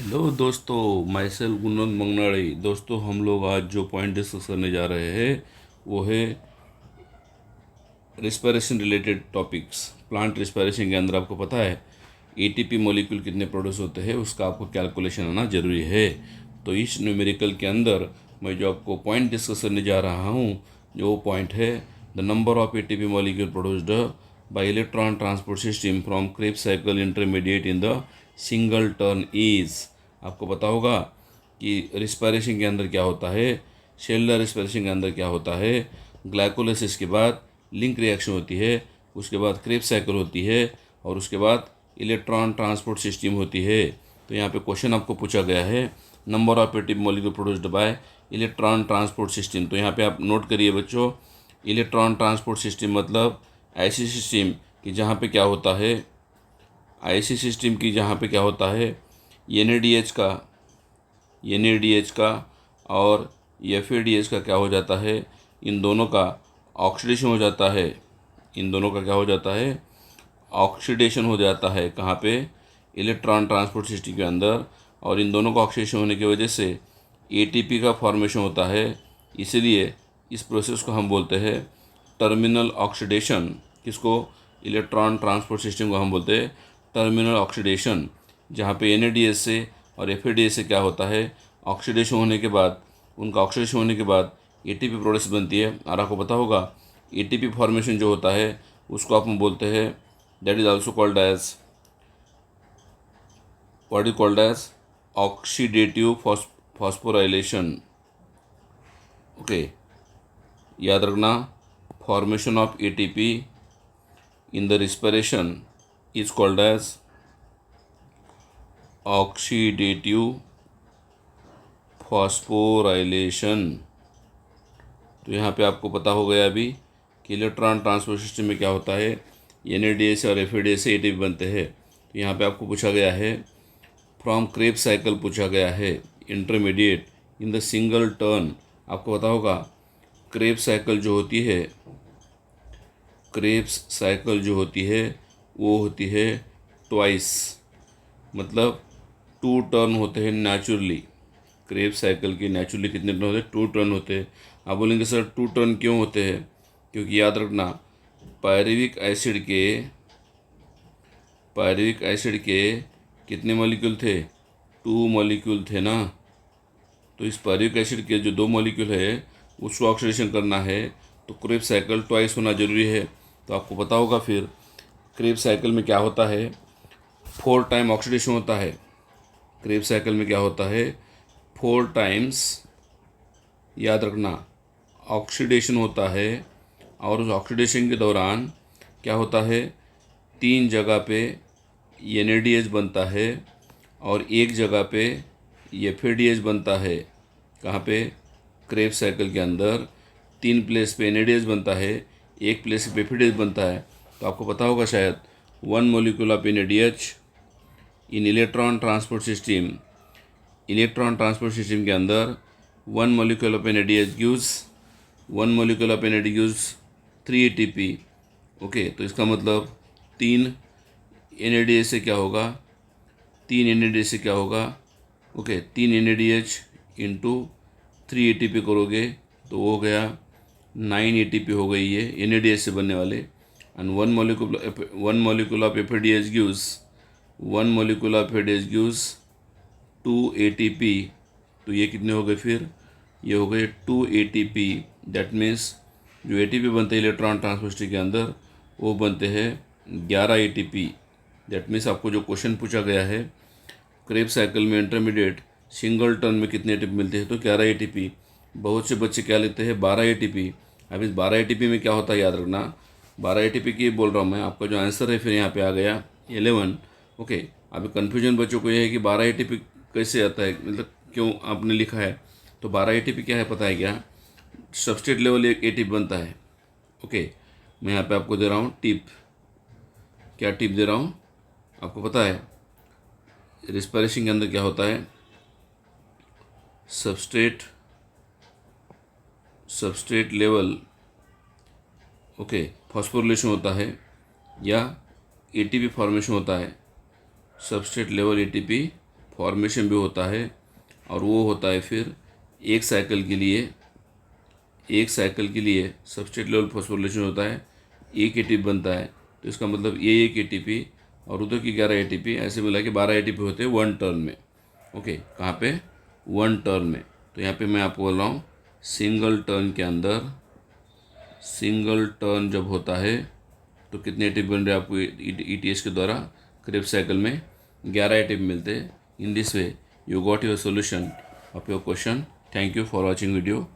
Hello दोस्तों, my self गुणवंत मंगनाड़ी। दोस्तों, हम लोग आज जो पॉइंट डिस्कस करने जा रहे हैं वो है respiration related topics. Plant respiration के अंदर आपको पता है एटीपी मॉलिक्यूल कितने प्रोड्यूस होते हैं, उसका आपको कैलकुलेशन आना जरूरी है। तो इस न्यूमेरिकल के अंदर मैं जो आपको पॉइंट डिस्कस करने जा रहा हूँ, जो पॉइंट है the number of ATP molecule produced by electron transport system from Krebs cycle intermediate in the single turn is. आपको पता होगा कि रिस्पायरेशन के अंदर क्या होता है, सेलुलर रिस्पायरेशन के अंदर क्या होता है। ग्लाइकोलाइसिस के बाद लिंक रिएक्शन होती है, उसके बाद क्रेब्स साइकिल होती है और उसके बाद इलेक्ट्रॉन ट्रांसपोर्ट सिस्टम होती है। तो यहाँ पे क्वेश्चन आपको पूछा गया है number of ATP molecule produced by electron transport system. तो यहाँ पे आप नोट करिए बच्चों, इलेक्ट्रॉन ट्रांसपोर्ट सिस्टम मतलब ऐसी सिस्टम कि जहाँ पे क्या होता है, ऐसी सिस्टम की जहाँ पे क्या होता है एन का और एफ का क्या हो जाता है, इन दोनों का ऑक्सीडेशन हो जाता है। इन दोनों का क्या हो जाता है, ऑक्सीडेशन हो जाता है। कहाँ पे, इलेक्ट्रॉन ट्रांसपोर्ट सिस्टम के अंदर। और इन दोनों का ऑक्सीडेशन होने की वजह से एटीपी का फॉर्मेशन होता है। इसलिए इस प्रोसेस को हम बोलते हैं टर्मिनल ऑक्सीडेशन। किसको, इलेक्ट्रॉन ट्रांसपोर्ट सिस्टम को हम बोलते हैं टर्मिनल ऑक्सीडेशन। जहाँ पे एन से और एफ से क्या होता है, ऑक्सीडेशन होने के बाद, उनका ऑक्सीडेशन होने के बाद एटीपी प्रोडक्ट्स बनती है। और आपको पता होगा एटीपी फॉर्मेशन जो होता है उसको आप बोलते हैं, that is also called as, what is called as oxidative phosphorylation. Okay, याद रखना, formation of ATP in the respiration is called as oxidative phosphorylation. तो यहाँ पे आपको पता हो गया अभी कि इलेक्ट्रॉन ट्रांसपोर्ट सिस्टम में क्या होता है, एन से और एफ से एटीपी बनते हैं। तो यहाँ पे आपको पूछा गया है फ्रॉम क्रेब्स साइकिल, पूछा गया है intermediate in the single turn. आपको पता होगा क्रेब्स साइकिल जो होती है, क्रेब्स साइकिल जो होती है वो होती है ट्वाइस, मतलब 2 टर्न होते हैं नेचुरली। क्रेब्स साइकिल के नेचुरली कितने टर्न होते हैं, 2 टर्न होते हैं। आप बोलेंगे सर 2 टर्न क्यों होते हैं, क्योंकि याद रखना पायरुविक एसिड के कितने मॉलिक्यूल थे, 2 मॉलिक्यूल थे ना। तो इस पायरुविक एसिड के जो 2 मॉलिक्यूल है उसको ऑक्सीडेशन करना है तो क्रेब्स साइकिल ट्वाइस होना जरूरी है। तो आपको पता होगा फिर क्रेब्स साइकिल में क्या होता है, 4 टाइम ऑक्सीडेशन होता है। क्रेब्स साइकिल में क्या होता है, 4 टाइम्स, याद रखना, ऑक्सीडेशन होता है। और उस ऑक्सीडेशन के दौरान क्या होता है, 3 जगह पे एन बनता है और एक जगह पे एफ बनता है। कहाँ पे, क्रेब्स साइकिल के अंदर 3 प्लेस पे एन बनता है, एक प्लेस पे एफ बनता है। तो आपको पता होगा शायद 1 molecule of N in electron transport system के अंदर 1 molecule of N gives 3 ATP. Okay, तो इसका मतलब 3 एन से क्या होगा, 3 एन से क्या होगा, ओके, 3 एन इंटू 3 एटीपी करोगे तो वो हो गया 9 एटीपी हो गई ये एन से बनने वाले। And 1 molecule of F gives 2 ATP. तो ये कितने हो गए फिर, ये हो गए 2 एटीपी। दैट मीन्स जो एटीपी बनते हैं इलेक्ट्रॉन ट्रांसपोर्ट के अंदर वो बनते हैं 11 एटीपी। दैट मीन्स आपको जो क्वेश्चन पूछा गया है क्रेब्स साइकिल में इंटरमीडिएट सिंगल टर्न में कितने एटीपी मिलते हैं, तो 11 एटीपी। बहुत से बच्चे क्या लेते हैं, 12 एटीपी। अब इस 12 एटीपी में क्या होता है, याद रखना, 12 एटीपी की बोल रहा हूँ मैं, आपका जो आंसर है फिर यहाँ पे आ गया 11। ओके, अभी कन्फ्यूजन बच्चों को ये है कि 12 एटीपी कैसे आता है, मतलब क्यों आपने लिखा है। तो 12 एटीपी क्या है पता है क्या, सबस्ट्रेट लेवल एक एटीपी बनता है। ओके, मैं यहाँ पे आपको दे रहा हूँ टिप। क्या टिप दे रहा हूँ, आपको पता है रिस्पायरेशन के अंदर क्या होता है, सबस्ट्रेट लेवल, ओके, फॉस्फोरिलेशन होता है या एटीपी फॉर्मेशन होता है। सबस्ट्रेट लेवल एटीपी फॉर्मेशन भी होता है, और वो होता है फिर एक साइकिल के लिए सबस्ट्रेट लेवल फॉस्फोरिलेशन होता है, एक एटीपी बनता है। तो इसका मतलब ये एक एटीपी और उधर की 11 एटीपी, ऐसे मिला के 12 एटीपी होते हैं 1 टर्न में। ओके, कहाँ पे? 1 टर्न में। तो यहाँ पे मैं आपको बोल रहा हूँ सिंगल टर्न जब होता है तो कितने एटीपी बन रहे हैं आपको ईटीएस के द्वारा? क्रेब्स साइकिल में 11 एटीपी मिलते हैं। In this way you got your solution of your question. Thank you for watching video.